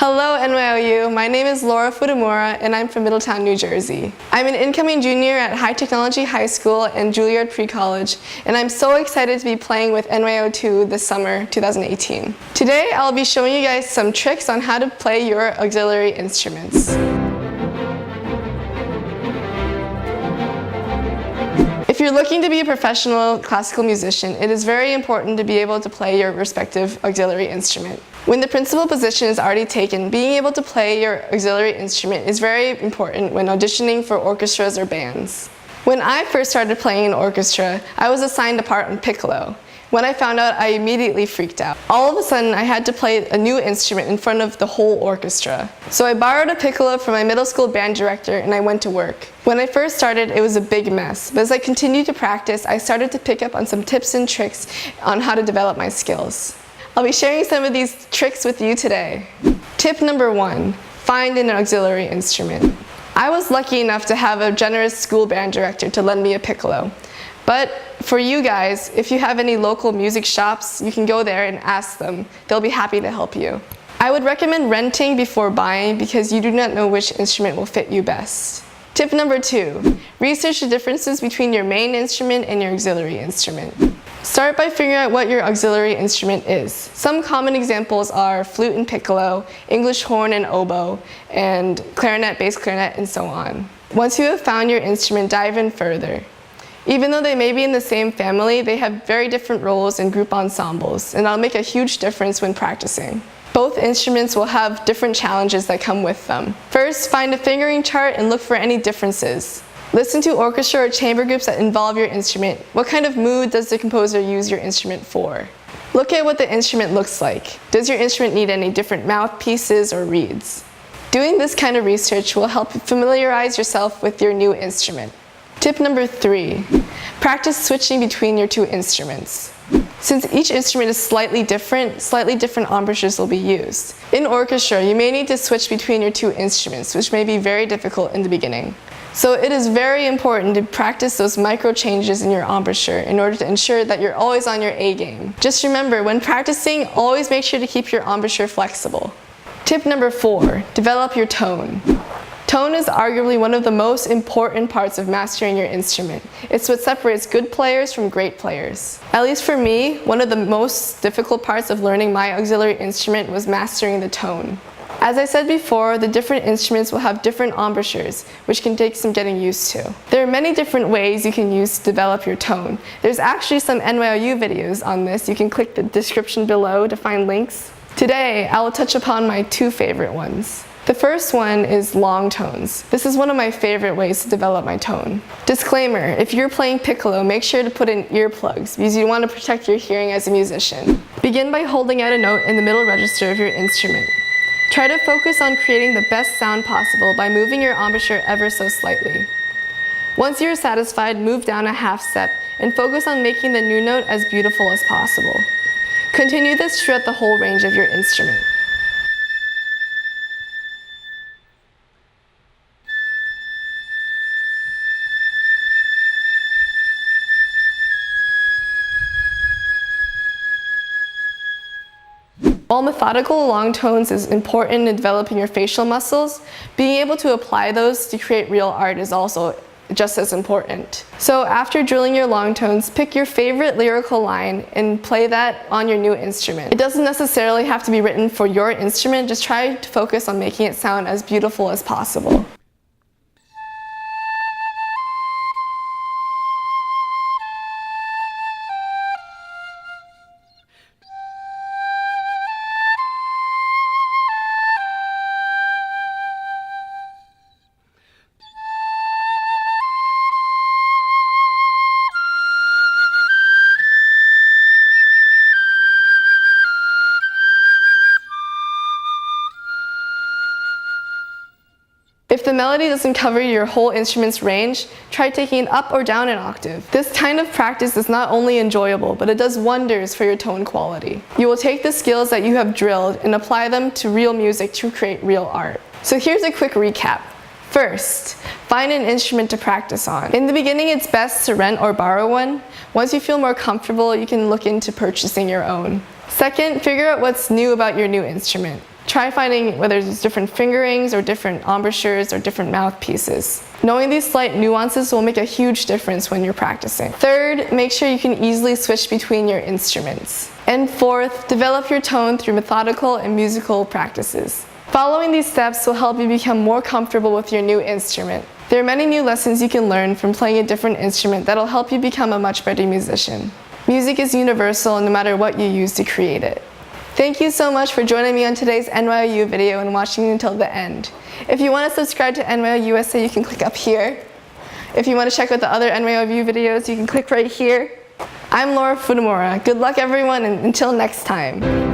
Hello NYOU, my name is Laura Futamura and I'm from Middletown, New Jersey. I'm an incoming junior at High Technology High School and Juilliard Pre-College, and I'm so excited to be playing with NYO2 this summer, 2018. Today I'll be showing you guys some tricks on how to play your auxiliary instruments. If you're looking to be a professional classical musician, it is very important to be able to play your respective auxiliary instrument. When the principal position is already taken, being able to play your auxiliary instrument is very important when auditioning for orchestras or bands. When I first started playing in orchestra, I was assigned a part on piccolo. When I found out, I immediately freaked out. All of a sudden, I had to play a new instrument in front of the whole orchestra. So I borrowed a piccolo from my middle school band director and I went to work. When I first started, it was a big mess, but as I continued to practice, I started to pick up on some tips and tricks on how to develop my skills. I'll be sharing some of these tricks with you today. Tip number 1, find an auxiliary instrument. I was lucky enough to have a generous school band director to lend me a piccolo. But for you guys, if you have any local music shops, you can go there and ask them. They'll be happy to help you. I would recommend renting before buying because you do not know which instrument will fit you best. Tip number 2, research the differences between your main instrument and your auxiliary instrument. Start by figuring out what your auxiliary instrument is. Some common examples are flute and piccolo, English horn and oboe, and clarinet, bass clarinet, and so on. Once you have found your instrument, dive in further. Even though they may be in the same family, they have very different roles in group ensembles, and that'll make a huge difference when practicing. Both instruments will have different challenges that come with them. First, find a fingering chart and look for any differences. Listen to orchestra or chamber groups that involve your instrument. What kind of mood does the composer use your instrument for? Look at what the instrument looks like. Does your instrument need any different mouthpieces or reeds? Doing this kind of research will help familiarize yourself with your new instrument. Tip number 3, practice switching between your two instruments. Since each instrument is slightly different embouchures will be used. In orchestra, you may need to switch between your two instruments, which may be very difficult in the beginning. So it is very important to practice those micro changes in your embouchure in order to ensure that you're always on your A game. Just remember, when practicing, always make sure to keep your embouchure flexible. Tip number 4, develop your tone. Tone is arguably one of the most important parts of mastering your instrument. It's what separates good players from great players. At least for me, one of the most difficult parts of learning my auxiliary instrument was mastering the tone. As I said before, the different instruments will have different embouchures, which can take some getting used to. There are many different ways you can use to develop your tone. There's actually some NYOU videos on this. You can click the description below to find links. Today, I will touch upon my 2 favorite ones. The first one is long tones. This is one of my favorite ways to develop my tone. Disclaimer, if you're playing piccolo, make sure to put in earplugs because you want to protect your hearing as a musician. Begin by holding out a note in the middle register of your instrument. Try to focus on creating the best sound possible by moving your embouchure ever so slightly. Once you're satisfied, move down a half step and focus on making the new note as beautiful as possible. Continue this throughout the whole range of your instrument. While methodical long tones is important in developing your facial muscles, being able to apply those to create real art is also just as important. So after drilling your long tones, pick your favorite lyrical line and play that on your new instrument. It doesn't necessarily have to be written for your instrument, just try to focus on making it sound as beautiful as possible. If the melody doesn't cover your whole instrument's range, try taking it up or down an octave. This kind of practice is not only enjoyable, but it does wonders for your tone quality. You will take the skills that you have drilled and apply them to real music to create real art. So here's a quick recap. First, find an instrument to practice on. In the beginning, it's best to rent or borrow one. Once you feel more comfortable, you can look into purchasing your own. Second, figure out what's new about your new instrument. Try finding whether there's different fingerings or different embouchures or different mouthpieces. Knowing these slight nuances will make a huge difference when you're practicing. Third, make sure you can easily switch between your instruments. And fourth, develop your tone through methodical and musical practices. Following these steps will help you become more comfortable with your new instrument. There are many new lessons you can learn from playing a different instrument that'll help you become a much better musician. Music is universal no matter what you use to create it. Thank you so much for joining me on today's NYOU video and watching until the end. If you want to subscribe to NYOU USA, you can click up here. If you want to check out the other NYOU videos, you can click right here. I'm Laura Futamura. Good luck everyone, and until next time.